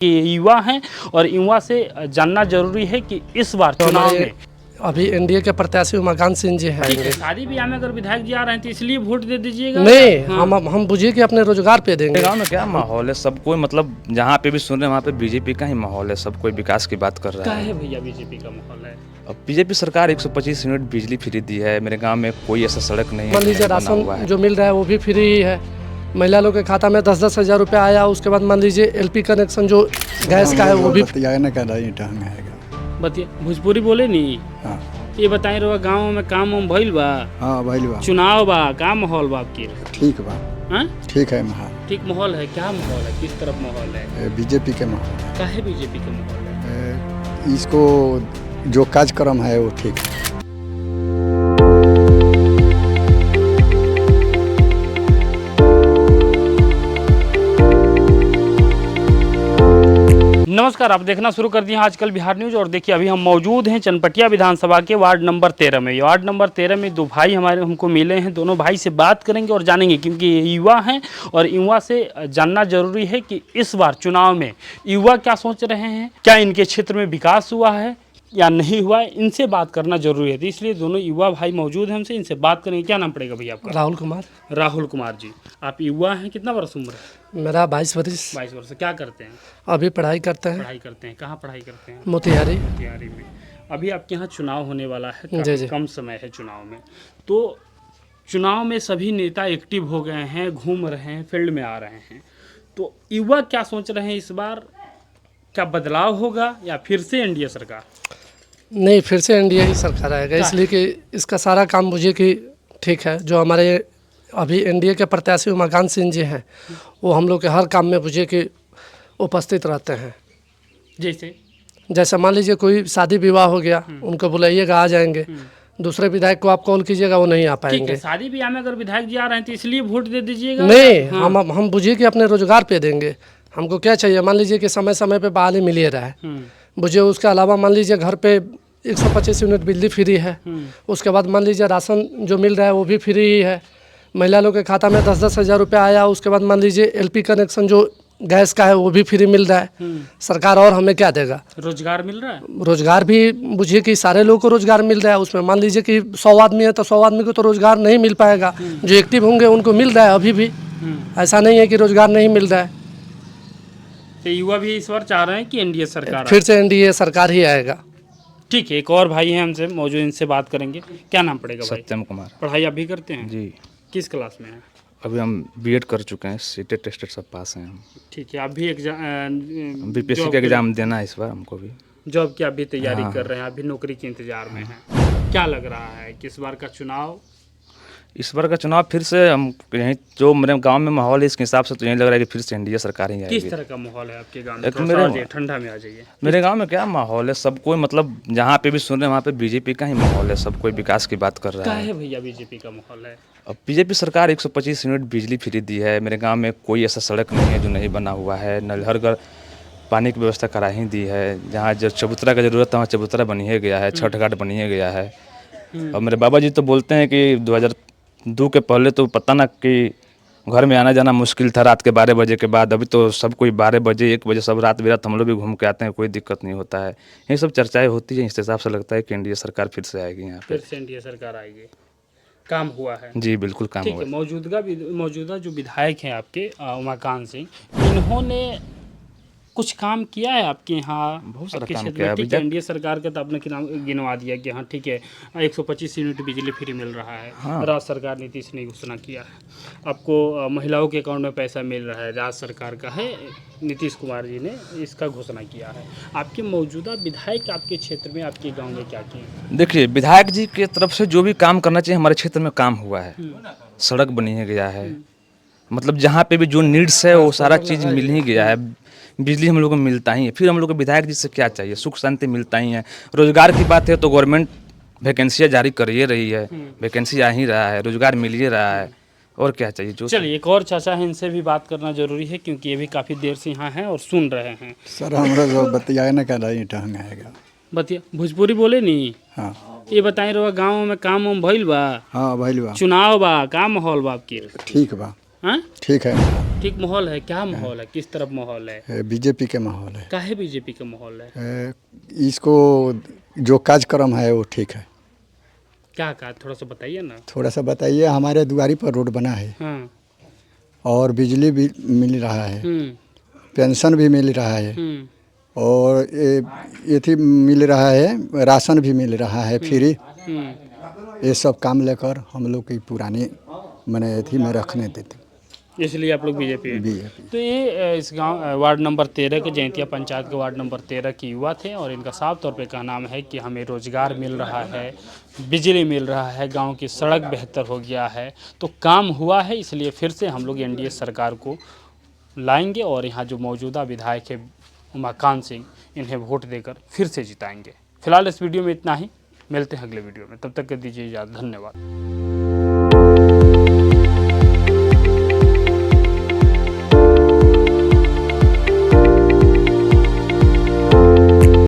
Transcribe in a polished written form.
कि युवा हैं और युवा से जानना जरूरी है कि इस बार चुनाव में अभी एनडीए के प्रत्याशी उमाकांत सिंह जी हैं। शादी ब्याह में अगर विधायक जी आ रहे हैं तो इसलिए वोट दे दीजिएगा। नहीं, हम बुझिए कि अपने रोजगार पे देंगे। गाँव में क्या माहौल है, सब कोई मतलब जहाँ पे भी सुन रहे हैं वहाँ पे बीजेपी का ही माहौल है, सब कोई विकास की बात कर रहा क्या है। है भैया बीजेपी का माहौल है? अब बीजेपी सरकार 125 यूनिट बिजली फ्री दी है, मेरे गांव में कोई ऐसा सड़क नहीं मान लीजिए बना हुआ राशन है। जो मिल रहा है वो भी फ्री ही है। महिला लोग के खाता में 10-10 हज़ार रुपया आया। उसके बाद मान लीजिए एलपी कनेक्शन जो गैस का है वो भी बतिया भोजपुरी बोले नहीं। ये बताए रहो गाँव में काम वाम भइल बा? हाँ भइल बा। चुनाव बा, का माहौल बा आपकी? ठीक बा। हाँ? ठीक है माहौल। ठीक माहौल है। क्या माहौल है, किस तरफ माहौल है? बीजेपी के माहौल क्या है बीजेपी का माहौल है? है। इसको जो कार्यक्रम है वो ठीक है। नमस्कार, आप देखना शुरू कर दिए हैं आजकल बिहार न्यूज। और देखिए अभी हम मौजूद हैं चनपटिया विधानसभा के वार्ड नंबर 13 में। वार्ड नंबर 13 में दो भाई हमको मिले हैं। दोनों भाई से बात करेंगे और जानेंगे, क्योंकि ये युवा हैं और युवा से जानना जरूरी है कि इस बार चुनाव में युवा क्या सोच रहे हैं, क्या इनके क्षेत्र में विकास हुआ है या नहीं हुआ है, इनसे बात करना जरूरी है। तो इसलिए दोनों युवा भाई मौजूद हैं, हमसे इनसे बात करेंगे। क्या नाम पड़ेगा भैया आपका? राहुल कुमार। राहुल कुमार जी, आप युवा हैं, कितना वर्ष उम्र है? मेरा 22 वर्ष। 22 वर्ष। क्या करते हैं? अभी पढ़ाई करते हैं पढ़ाई करते हैं। कहाँ पढ़ाई करते हैं? मोतिहारी। तैयारी में। अभी आपके यहाँ चुनाव होने वाला है, जी, काफी जी। कम समय है चुनाव में। तो चुनाव में सभी नेता एक्टिव हो गए हैं, घूम रहे हैं, फील्ड में आ रहे हैं। तो युवा क्या सोच रहे हैं इस बार? क्या बदलाव होगा या फिर से एनडीए सरकार? नहीं, फिर से एनडीए ही सरकार आएगा, इसलिए कि इसका सारा काम मुझे कि ठीक है। जो हमारे अभी एनडीए के प्रत्याशी उमाकांत सिंह जी हैं, वो हम लोग के हर काम में मुझे कि उपस्थित रहते हैं। जैसे मान लीजिए कोई शादी विवाह हो गया, उनको बुलाइएगा, आ जाएंगे। दूसरे विधायक को आप कॉल कीजिएगा, वो नहीं आ ठीक पाएंगे। है, शादी ब्याह में अगर विधायक जी आ रहे हैं तो इसलिए वोट दे दीजिएगा। नहीं, हम बुझिए कि अपने रोजगार पे देंगे। हमको क्या चाहिए, मान लीजिए कि समय समय पे बहाली मिल ही रहा है मुझे। उसके अलावा मान लीजिए घर पे 125 यूनिट बिजली फ्री है। उसके बाद मान लीजिए राशन जो मिल रहा है वो भी फ्री ही है। महिला लोग के खाता में 10-10 हज़ार रुपया आया। उसके बाद मान लीजिए एलपी कनेक्शन जो गैस का है वो भी फ्री मिल रहा है। सरकार और हमें क्या देगा? रोजगार मिल रहा है। रोजगार भी बुझिए कि सारे लोगों को रोजगार मिल रहा है। उसमें मान लीजिए कि 100 आदमी है तो 100 आदमी को तो रोजगार नहीं मिल पाएगा। जो एक्टिव होंगे उनको मिल रहा है अभी भी। ऐसा नहीं है कि रोजगार नहीं मिल रहा है। तो युवा भी इस बार चाह रहे हैं कि एनडीए सरकार फिर से एनडीए सरकार ही आएगा। ठीक है, एक और भाई हैं हमसे मौजूद, इनसे बात करेंगे। क्या नाम पड़ेगा भाई? सत्यम कुमार। पढ़ाई आप भी करते हैं? जी, किस क्लास में हैं? अभी हम बीएड कर चुके हैं, सीटेट टेस्टेड सब पास हैं हम। ठीक है, आप भी बीपीएससी का एग्जाम देना है इस बार हमको भी। जॉब की आप भी तैयारी हाँ। कर रहे हैं, आप भी नौकरी के इंतजार में हैं। क्या लग रहा है कि इस बार का चुनाव? इस बार का चुनाव फिर से हम यहीं जो मेरे गांव में माहौल है इसके हिसाब से तो यही लग रहा है कि फिर से एनडीए सरकार ही आएगी। किस तरह का माहौल है आपके गांव में? एक थोड़ा मेरे- सा आ जाइए, ठंडा में आ जाइए। मेरे गांव में क्या माहौल है, सब कोई मतलब जहाँ पे भी सुन रहे हैं वहाँ पे बीजेपी का ही माहौल है, सब कोई विकास की बात कर क्या रहा है। है भैया बीजेपी का माहौल है? अब बीजेपी सरकार 125 यूनिट बिजली फ्री दी है, मेरे गांव में कोई ऐसा सड़क नहीं है जो नहीं बना हुआ है। नल हर घर पानी की व्यवस्था करा ही दी है। जहाँ जो चबूतरा का जरूरत था वहाँ चबूतरा बनी ही गया है, छठ घाट बनी ही गया है। और मेरे बाबा जी तो बोलते हैं कि 2002 के पहले तो पता ना कि घर में आना जाना मुश्किल था रात के 12 बजे के बाद। अभी तो सब कोई 12 बजे 1 बजे सब रात बिरात हम लोग भी घूम के आते हैं, कोई दिक्कत नहीं होता है। ये सब चर्चाएं होती हैं, इस हिसाब से लगता है कि एनडीए सरकार फिर से आएगी यहाँ पे। फिर से एनडीए सरकार आएगी। काम हुआ है? जी बिल्कुल काम ठीक हुआ है। है। मौजूदा जो विधायक हैं आपके उमाकांत सिंह, इन्होंने कुछ काम किया है आपके यहाँ? बहुत सारा आपके काम क्षेत्र किया में? है ठीक अभी है, तक। एनडीए सरकार का तो आपने गिनवा दिया कि हाँ ठीक है 125 यूनिट बिजली फ्री मिल रहा है। हाँ। राज्य सरकार नीतीश ने घोषणा किया है। आपको महिलाओं के अकाउंट में पैसा मिल रहा है, राज्य सरकार का है, नीतीश कुमार जी ने इसका घोषणा किया है। आपके मौजूदा विधायक आपके क्षेत्र में, आपके गाँव में क्या किए? देखिए, विधायक जी की तरफ से जो भी काम करना चाहिए हमारे क्षेत्र में काम हुआ है। सड़क बनी है गया है, मतलब जहाँ पे भी जो नीड्स है वो सारा चीज़ मिल ही गया है। बिजली हम लोग को मिलता ही है। फिर हम लोग को विधायक जी से क्या चाहिए? सुख शांति मिलता ही है। रोजगार की बात है तो गवर्नमेंट वैकेंसियाँ जारी कर ही रही है, वैकेंसी आ ही रहा है, रोजगार मिल ही रहा है। और क्या चाहिए? जो चलिए एक और चाचा है, इनसे भी बात करना जरूरी है क्योंकि ये भी काफ़ी देर से यहाँ हैं और सुन रहे हैं। सर हमरा जो बतियाए ना कहला ये ढंग आएगा। बतिया भोजपुरी बोले नहीं। हाँ। ये बताए रहो गाँव में काम वाम भइल बा? हाँ भइल बा। चुनाव बा, का माहौल बा आपकी? ठीक बा। हाँ? ठीक है। ठीक माहौल है? क्या माहौल है, किस तरफ माहौल है? बीजेपी के माहौल है। काहे बीजेपी का माहौल है? इसको जो कार्यक्रम है वो ठीक है। क्या कहा, थोड़ा सा बताइए ना। थोड़ा सा बताइए। हमारे द्वारी पर रोड बना है हाँ। और बिजली भी मिल रहा है, पेंशन भी मिल रहा है और ये थी मिल रहा है, राशन भी मिल रहा है फ्री। ये सब काम लेकर हम लोग की पुरानी मैंने थी में रखने देते, इसलिए आप लोग बीजेपी है। बीजेपी। तो ये इस गांव वार्ड नंबर 13 के जैंतिया पंचायत के वार्ड नंबर 13 के युवा थे और इनका साफ तौर पे कहना है कि हमें रोजगार मिल रहा है, बिजली मिल रहा है, गांव की सड़क बेहतर हो गया है, तो काम हुआ है, इसलिए फिर से हम लोग एनडीए सरकार को लाएंगे और यहाँ जो मौजूदा विधायक है उमाकांत सिंह, इन्हें वोट देकर फिर से जिताएंगे। फिलहाल इस वीडियो में इतना ही, मिलते हैं अगले वीडियो में, तब तक के दीजिए इजाज़त। धन्यवाद।